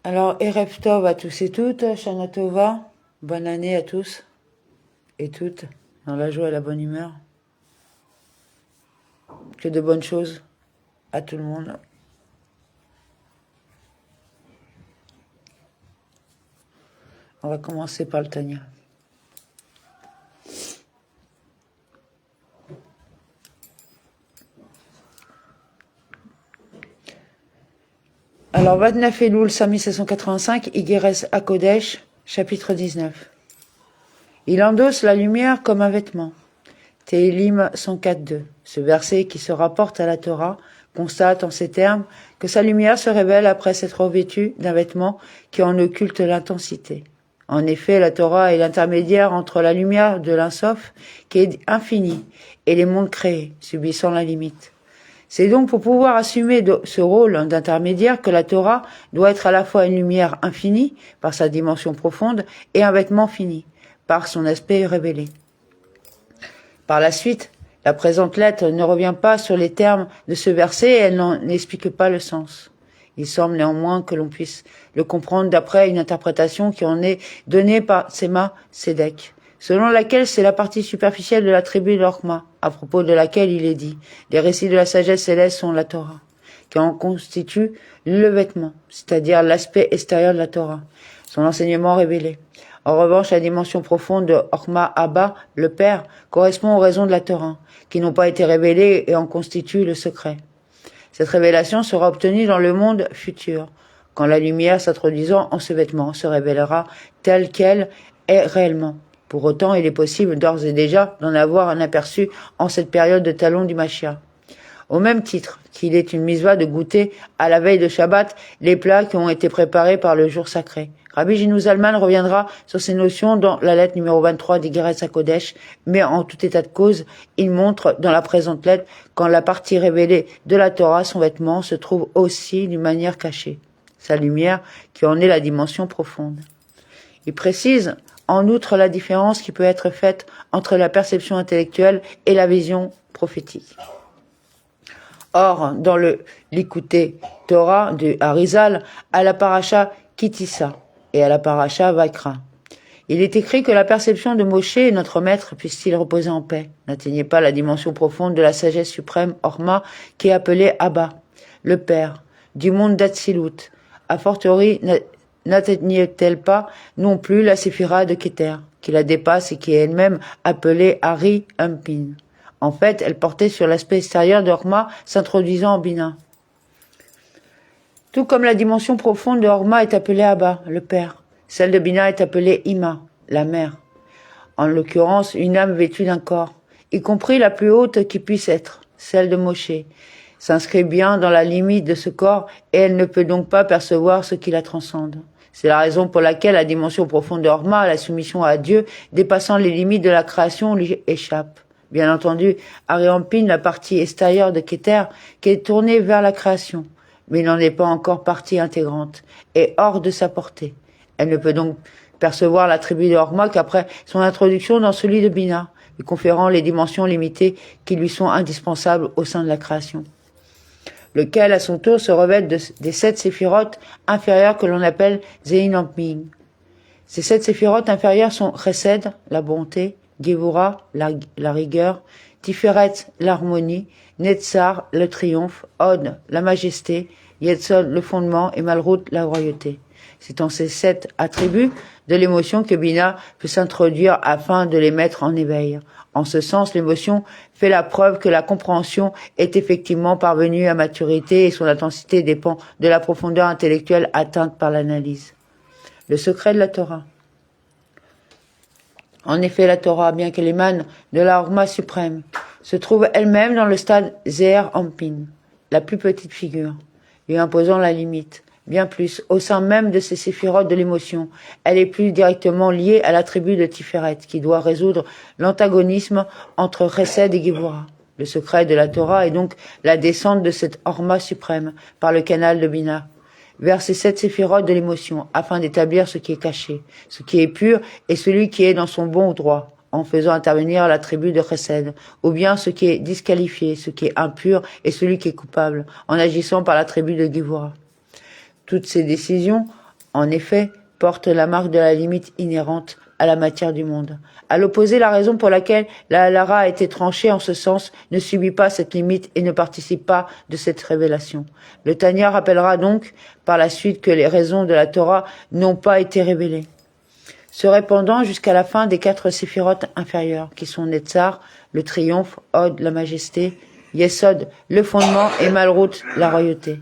Alors, Erev Tov à tous et toutes, Shana Tova, bonne année à tous et toutes, dans la joie et la bonne humeur. Que de bonnes choses à tout le monde. On va commencer par le Tanya. Alors, Vatnaf Elul, 5785, Igeres Hakodesh, chapitre 19. Il endosse la lumière comme un vêtement. Tehilim 104.2. Ce verset qui se rapporte à la Torah constate en ces termes que sa lumière se révèle après s'être revêtue d'un vêtement qui en occulte l'intensité. En effet, la Torah est l'intermédiaire entre la lumière de l'Insof, qui est infinie, et les mondes créés, subissant la limite. C'est donc pour pouvoir assumer ce rôle d'intermédiaire que la Torah doit être à la fois une lumière infinie, par sa dimension profonde, et un vêtement fini, par son aspect révélé. Par la suite, la présente lettre ne revient pas sur les termes de ce verset et elle n'en explique pas le sens. Il semble néanmoins que l'on puisse le comprendre d'après une interprétation qui en est donnée par Sema Sedek, selon laquelle c'est la partie superficielle de la tribu d'Orma, à propos de laquelle il est dit « Les récits de la sagesse céleste sont la Torah », qui en constitue le vêtement, c'est-à-dire l'aspect extérieur de la Torah, son enseignement révélé. En revanche, la dimension profonde de Orma Abba, le Père, correspond aux raisons de la Torah, qui n'ont pas été révélées et en constituent le secret. Cette révélation sera obtenue dans le monde futur, quand la lumière s'introduisant en ce vêtement se révélera telle qu'elle est réellement. Pour autant, il est possible d'ores et déjà d'en avoir un aperçu en cette période de talon du Mashiach. Au même titre qu'il est une mitzvah de goûter à la veille de Shabbat les plats qui ont été préparés par le jour sacré. Rabbi Gino Zalman reviendra sur ces notions dans la lettre numéro 23 d'Igeres HaKodesh, mais en tout état de cause, il montre dans la présente lettre qu'en la partie révélée de la Torah, son vêtement se trouve aussi d'une manière cachée, sa lumière qui en est la dimension profonde. Il précise en outre la différence qui peut être faite entre la perception intellectuelle et la vision prophétique. Or, dans le Likutei Torah du Harizal, à la paracha Kitissa et à la paracha Vaikra, il est écrit que la perception de Moshe, notre maître, puisse-t-il reposer en paix, n'atteignait pas la dimension profonde de la sagesse suprême Orma, qui est appelée Abba, le Père, du monde d'Atsilut. A fortiori, n'atteignait-elle pas non plus la séphira de Keter, qui la dépasse et qui est elle-même appelée Ari Ampin. En fait, elle portait sur l'aspect extérieur d'Orma, s'introduisant en Bina. Tout comme la dimension profonde de Orma est appelée Abba, le Père, celle de Bina est appelée Ima, la Mère. En l'occurrence, une âme vêtue d'un corps, y compris la plus haute qui puisse être, celle de Moshe, s'inscrit bien dans la limite de ce corps et elle ne peut donc pas percevoir ce qui la transcende. C'est la raison pour laquelle la dimension profonde de Orma, la soumission à Dieu, dépassant les limites de la création, lui échappe. Bien entendu, Ariampine, la partie extérieure de Keter, qui est tournée vers la création, mais il n'en est pas encore partie intégrante, et hors de sa portée. Elle ne peut donc percevoir la tribu de Orma qu'après son introduction dans celui de Bina, lui conférant les dimensions limitées qui lui sont indispensables au sein de la création, lequel à son tour se revêt des 7 séphirotes inférieures que l'on appelle Zeinamping. Ces 7 séphirotes inférieures sont Chesed, la bonté, Gevura, la rigueur, Tiferet, l'harmonie, Netzar, le triomphe, Od, la majesté, Yetzod, le fondement, et Malrout, la royauté. C'est en ces 7 attributs de l'émotion que Bina peut s'introduire afin de les mettre en éveil. En ce sens, l'émotion fait la preuve que la compréhension est effectivement parvenue à maturité et son intensité dépend de la profondeur intellectuelle atteinte par l'analyse. Le secret de la Torah. En effet, la Torah, bien qu'elle émane de la Orma suprême, se trouve elle-même dans le stade Zeher Ampin, la plus petite figure, lui imposant la limite. Bien plus, au sein même de ces séphirotes de l'émotion, elle est plus directement liée à l'attribut de Tiferet, qui doit résoudre l'antagonisme entre Chesed et Gevura. Le secret de la Torah est donc la descente de cette Orma suprême par le canal de Bina, vers ces 7 séphirotes de l'émotion, afin d'établir ce qui est caché, ce qui est pur et celui qui est dans son bon droit, en faisant intervenir l'attribut de Chesed, ou bien ce qui est disqualifié, ce qui est impur et celui qui est coupable, en agissant par l'attribut de Gevura. Toutes ces décisions en effet, porte la marque de la limite inhérente à la matière du monde. À l'opposé, la raison pour laquelle la Halara a été tranchée en ce sens ne subit pas cette limite et ne participe pas de cette révélation. Le Tanya rappellera donc par la suite que les raisons de la Torah n'ont pas été révélées, se répandant jusqu'à la fin des 4 séphirotes inférieures, qui sont Netzar, le triomphe, Hod, la majesté, Yesod, le fondement, et Malrout, la royauté.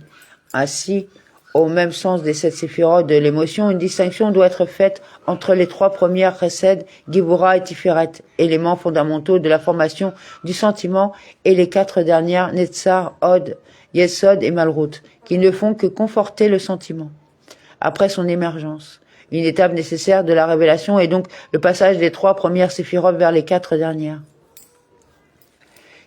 Ainsi, au même sens des 7 séphirotes de l'émotion, une distinction doit être faite entre les 3 premières Chesed, Gibura et Tiferet, éléments fondamentaux de la formation du sentiment, et les 4 dernières, Netzar, Hod, Yesod et Malrout, qui ne font que conforter le sentiment. Après son émergence, une étape nécessaire de la révélation est donc le passage des 3 premières séphirotes vers les 4 dernières.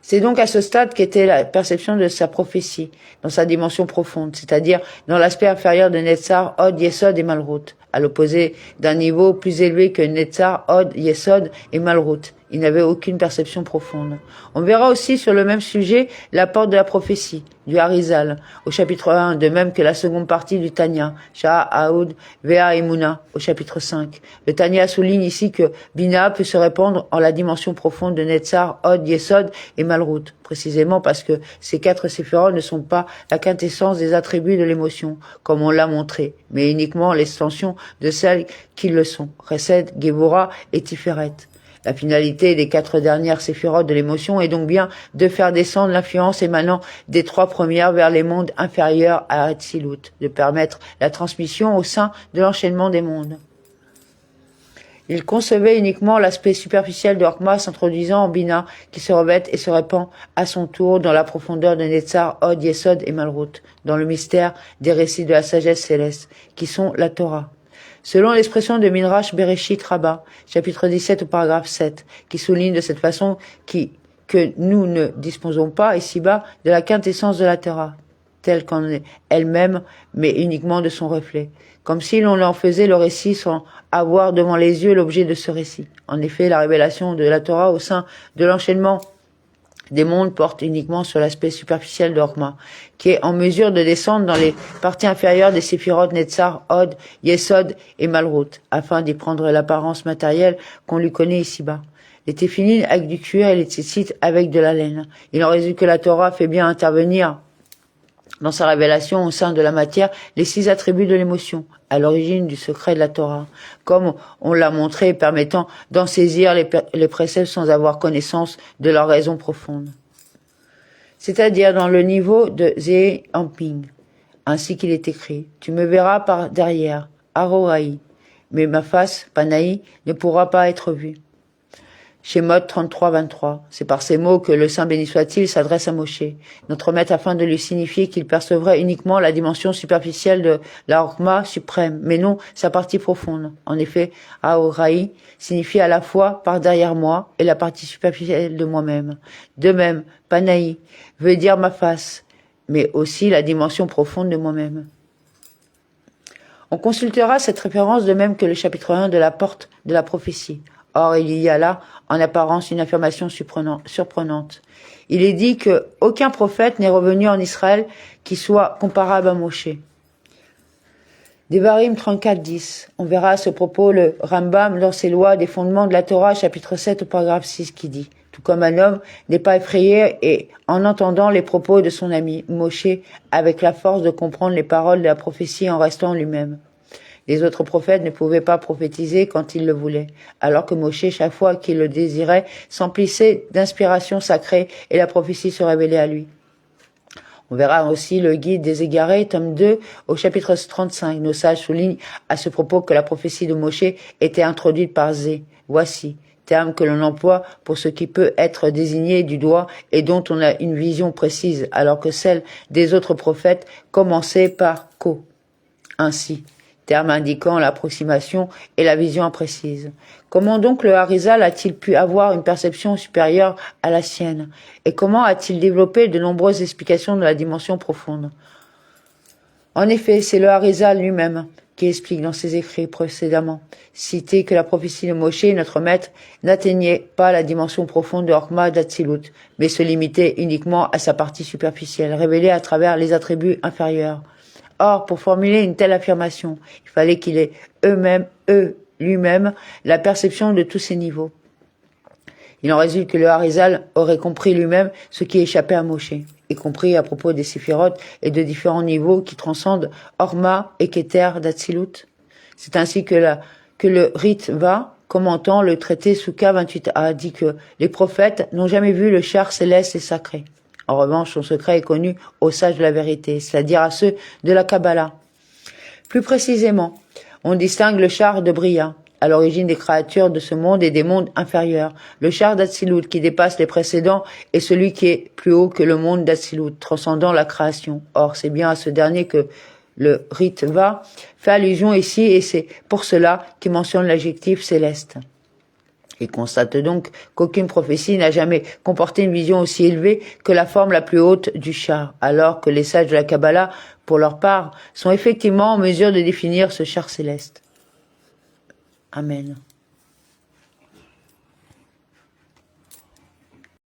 C'est donc à ce stade qu'était la perception de sa prophétie, dans sa dimension profonde, c'est-à-dire dans l'aspect inférieur de Netzar, Hod, Yesod et Malrout, à l'opposé d'un niveau plus élevé que Netzar, Hod, Yesod et Malrout. Il n'avait aucune perception profonde. On verra aussi sur le même sujet l'apport de la prophétie, du Harizal, au chapitre 1, de même que la seconde partie du Tanya, Shah, Aoud, Vea et Mouna, au chapitre 5. Le Tanya souligne ici que Bina peut se répandre en la dimension profonde de Netzar, Hod, Yesod et Malrout, précisément parce que ces 4 séphirotes ne sont pas la quintessence des attributs de l'émotion, comme on l'a montré, mais uniquement l'extension de celles qui le sont, Chesed, Gevura et Tiferet. La finalité des 4 dernières séphirotes de l'émotion est donc bien de faire descendre l'influence émanant des 3 premières vers les mondes inférieurs à Hatzilut, de permettre la transmission au sein de l'enchaînement des mondes. Il concevait uniquement l'aspect superficiel de Horkhma s'introduisant en Bina, qui se revête et se répand à son tour dans la profondeur de Netzar, Hod, Yesod et Malrout, dans le mystère des récits de la sagesse céleste, qui sont la Torah. Selon l'expression de Midrash Bereshit Rabbah, chapitre 17 au paragraphe 7, qui souligne de cette façon que nous ne disposons pas ici-bas de la quintessence de la Torah, telle qu'en est elle-même, mais uniquement de son reflet, comme si l'on en faisait le récit sans avoir devant les yeux l'objet de ce récit. En effet, la révélation de la Torah au sein de l'enchaînement des mondes porte uniquement sur l'aspect superficiel de Horkhma, qui est en mesure de descendre dans les parties inférieures des séphirotes Netzar, Hod, Yesod et Malrout, afin d'y prendre l'apparence matérielle qu'on lui connaît ici-bas. Les téphilines avec du cuir et les tzitzit avec de la laine. Il en résulte que la Torah fait bien intervenir dans sa révélation au sein de la matière les 6 attributs de l'émotion, à l'origine du secret de la Torah, comme on l'a montré, permettant d'en saisir les préceptes sans avoir connaissance de leur raison profonde. C'est-à-dire dans le niveau de Zé Amping, ainsi qu'il est écrit, « Tu me verras par derrière, Aroraï, mais ma face, Panaï, ne pourra pas être vue. » Shemot 33-23. C'est par ces mots que le Saint béni soit-il s'adresse à Moshe, notre maître, afin de lui signifier qu'il percevrait uniquement la dimension superficielle de la Horkhma suprême, mais non sa partie profonde. En effet, Aoraï signifie à la fois par derrière moi et la partie superficielle de moi-même. De même, Panaï veut dire ma face, mais aussi la dimension profonde de moi-même. On consultera cette référence de même que le chapitre 1 de la porte de la prophétie. Or, il y a là, en apparence, une affirmation surprenante. Il est dit que aucun prophète n'est revenu en Israël qui soit comparable à Moshe. Devarim 34-10. On verra à ce propos le Rambam dans ses lois des fondements de la Torah, chapitre 7 au paragraphe 6, qui dit « Tout comme un homme n'est pas effrayé et en entendant les propos de son ami Moshe avec la force de comprendre les paroles de la prophétie en restant lui-même. » Les autres prophètes ne pouvaient pas prophétiser quand ils le voulaient, alors que Moshe, chaque fois qu'il le désirait, s'emplissait d'inspiration sacrée et la prophétie se révélait à lui. On verra aussi le Guide des égarés, tome 2, au chapitre 35. Nos sages soulignent à ce propos que la prophétie de Moshe était introduite par Zé. Voici, terme que l'on emploie pour ce qui peut être désigné du doigt et dont on a une vision précise, alors que celle des autres prophètes commençait par Ko. Ainsi, terme indiquant l'approximation et la vision imprécise. Comment donc le Harizal a-t-il pu avoir une perception supérieure à la sienne? Et comment a-t-il développé de nombreuses explications de la dimension profonde? En effet, c'est le Harizal lui-même qui explique dans ses écrits précédemment, cité que la prophétie de Moshe, notre maître, n'atteignait pas la dimension profonde de Horkhma d'Atsilut, mais se limitait uniquement à sa partie superficielle, révélée à travers les attributs inférieurs. Or, pour formuler une telle affirmation, il fallait qu'il ait lui-même, la perception de tous ces niveaux. Il en résulte que le Harizal aurait compris lui-même ce qui échappait à Moshe, y compris à propos des séphirotes et de différents niveaux qui transcendent Orma et Keter d'Atsilut. C'est ainsi que le Ritva, commentant le traité Souka 28a, dit que les prophètes n'ont jamais vu le char céleste et sacré. En revanche, son secret est connu aux sages de la vérité, c'est-à-dire à ceux de la Kabbalah. Plus précisément, on distingue le char de Bria, à l'origine des créatures de ce monde et des mondes inférieurs. Le char d'Atsilut, qui dépasse les précédents, est celui qui est plus haut que le monde d'Atsilut, transcendant la création. Or, c'est bien à ce dernier que le Ritva fait allusion ici, et c'est pour cela qu'il mentionne l'adjectif céleste. Il constate donc qu'aucune prophétie n'a jamais comporté une vision aussi élevée que la forme la plus haute du char, alors que les sages de la Kabbalah, pour leur part, sont effectivement en mesure de définir ce char céleste. Amen.